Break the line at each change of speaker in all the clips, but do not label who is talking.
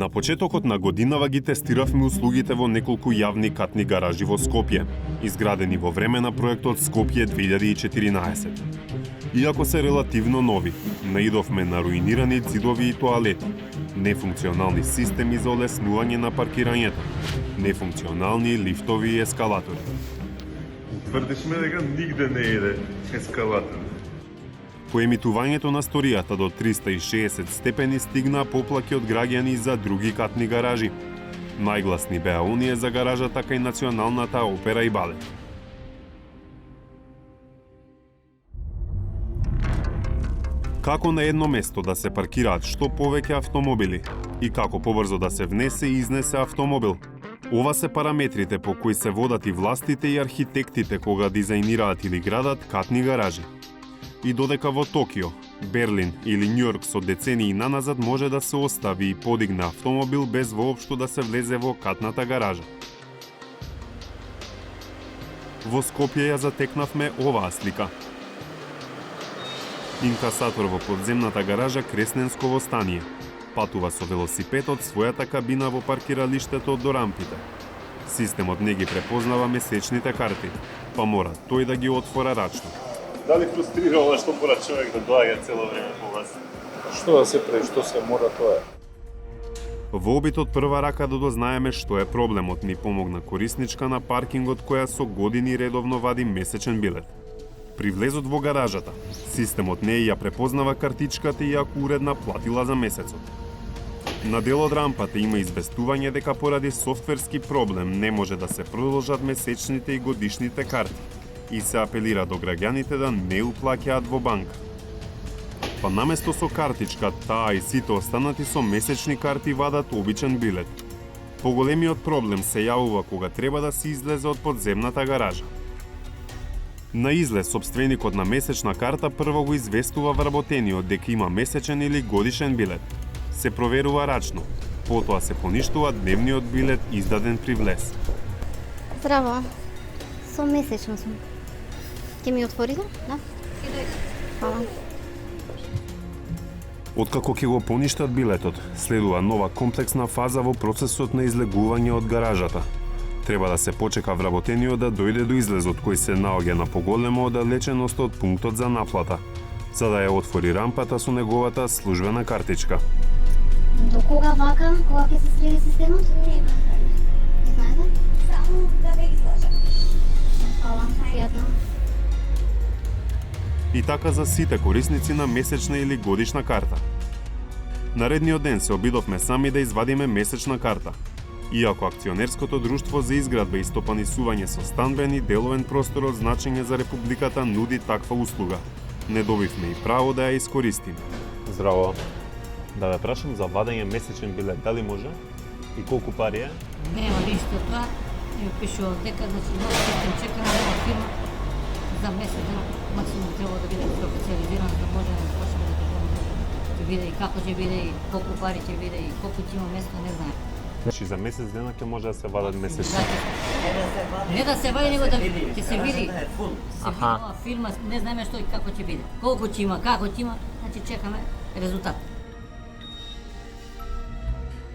На почетокот на годинава ги тестиравме услугите во неколку јавни катни гаражи во Скопје, изградени во време на проектот Скопје 2014. Иако се релативно нови, наидовме на руинирани ѕидови и тоалети, нефункционални системи за олеснување на паркирањето, нефункционални лифтови и ескалатори.
Тврдишме дека нигде не иде ескалатор.
По емитувањето на сторијата до 360 степени стигна поплаки од граѓани за други катни гаражи. Најгласни беа оние за гаражата кај Националната опера и балет. Како на едно место да се паркираат што повеќе автомобили и како побрзо да се внесе и изнесе автомобил? Ова се параметрите по кои се водат и властите и архитектите кога дизајнираат или градат катни гаражи. И додека во Токио, Берлин или Њујорк со децении наназад може да се остави и подигне автомобил без воопшто да се влезе во катната гаража. Во Скопје ја затекнавме оваа слика. Инкасатор во подземната гаража Кресненсково стание. Патува со велосипед од својата кабина во паркиралиштето до рампите. Системот не ги препознава месечните карти, па мора тој да ги отвора рачно.
Дали фрустрира ова што мора човек да доаѓа цело време по вас?
Што да се прави, што се мора тоа е.
Во обид од прва рака да дознаеме што е проблемот, ни помогна корисничка на паркингот која со години редовно вади месечен билет. При влезот во гаражата, системот не ја препознава картичката иако уредна платила за месецот. На дел од рампата има известување дека поради софтверски проблем не може да се продолжат месечните и годишните карти и се апелира до граѓаните да не уплаќаат во банка. Па наместо со картичка, таа и сите останати со месечни карти вадат обичен билет. Поголемиот проблем се јавува кога треба да се излезе од подземната гаража. На излез, собственикот на месечна карта прво го известува вработениот дека има месечен или годишен билет. Се проверува рачно, потоа се поништува дневниот билет издаден при влез.
Здраво, со месечно сум. Ќе ми отворите? Да? Хвала.
Откако ќе го поништат билетот, следува нова комплексна фаза во процесот на излегување од гаражата. Треба да се почека вработениот да дојде до излезот кој се наоѓа на поголема оддалеченост од пунктот за наплата, за да ја отвори рампата со неговата службена картичка.
До кога вака? Кога ќе се следи системот?
Нема.
Знаете?
Само да ве излажам.
Хвала, пријатно.
И така за сите корисници на месечна или годишна карта. Наредниот ден се обидовме сами да извадиме месечна карта. Иако акционерското друштво за изградба и стопанисување со станбен и деловен простор од значење за Републиката нуди таква услуга, не добивме и право да ја искористиме.
Здраво. Да ве прашам за вадење месечен билет, дали може? И колку пари е?
Нема ништо тоа. Ми пишува дека нов систем чека на нова фирма за месец дена. Максимум треба да биде специализиран да може да почне да ќе биде и како ќе биде и колку пари ќе биде и колку ќе има место, не знам.
Значи за месец дена ќе може да се вадат месечни.
Не да се вади, него да ќе се види. Се види нова фирма, не знаеме што и како ќе биде. Колку ќе има, како ќе има, значи чекаме резултат.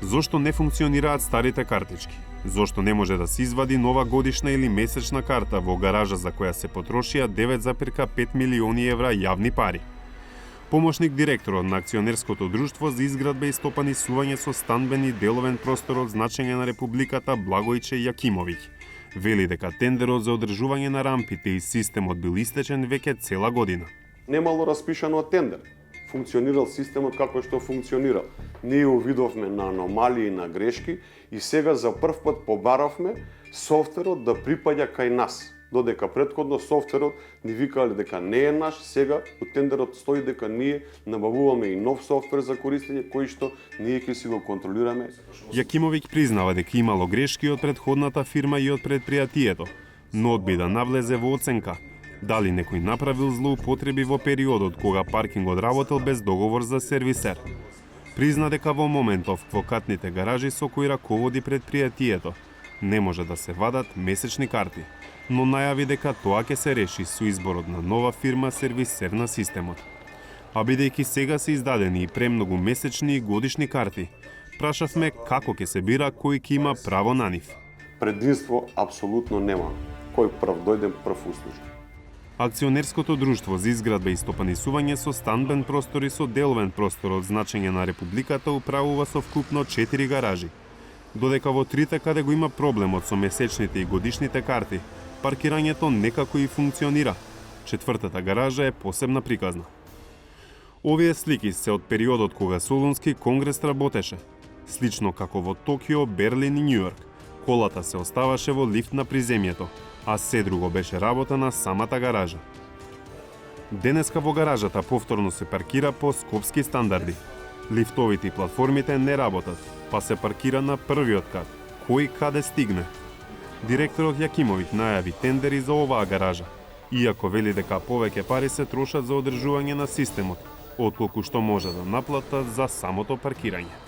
Зошто не функционираат старите картички? Зошто не може да се извади нова годишна или месечна карта во гаража за која се потрошија 9,5 милиони евра јавни пари? Помошник директорот на акционерското друштво за изградба и стопанисување со станбен и деловен простор од значење на Републиката Благојче Јакимовиќ вели дека тендерот за одржување на рампите и системот бил истечен веќе цела година.
Немало распишано тендер. Функционирал системот како што функционирал. Ние увидовме на аномалии, на грешки и сега за прв пат побаравме софтверот да припаѓа кај нас. Додека претходно софтверот ни викале дека не е наш, сега у тендерот стои дека ние набавуваме и нов софтвер за користење кој што ние ќе си го контролираме.
Јакимовиќ признава дека имало грешки од претходната фирма и од предпријатието, но одби да навлезе во оценка дали некој направил злоупотреби во периодот кога паркингот работел без договор за сервисер. Призна дека во моментов во катните гаражи со кои раководи предпријатието не може да се вадат месечни карти, но најави дека тоа ќе се реши со изборот на нова фирма сервисер на системот. А бидејќи сега се издадени и премногу месечни и годишни карти, прашавме како ќе се бира кој ќе има право на нив.
Прединство апсолутно нема. Кој прв дојде, прв услужи.
Акционерското друштво за изградба и стопанисување со станбен простор и со деловен простор од значење на Републиката управува со вкупно 4 гаражи. Додека во трите каде го има проблемот со месечните и годишните карти, паркирањето некако и функционира. Четвртата гаража е посебна приказна. Овие слики се од периодот кога Солунски конгрес работеше. Слично како во Токио, Берлин и Њујорк, колата се оставаше во лифт на приземјето, а се друго беше работа на самата гаража. Денеска во гаражата повторно се паркира по скопски стандарди. Лифтовите и платформите не работат, па се паркира на првиот кат. Кој каде стигне? Директорот Јакимовиќ најави тендери за оваа гаража, иако вели дека повеќе пари се трошат за одржување на системот, отколку што може да наплатат за самото паркирање.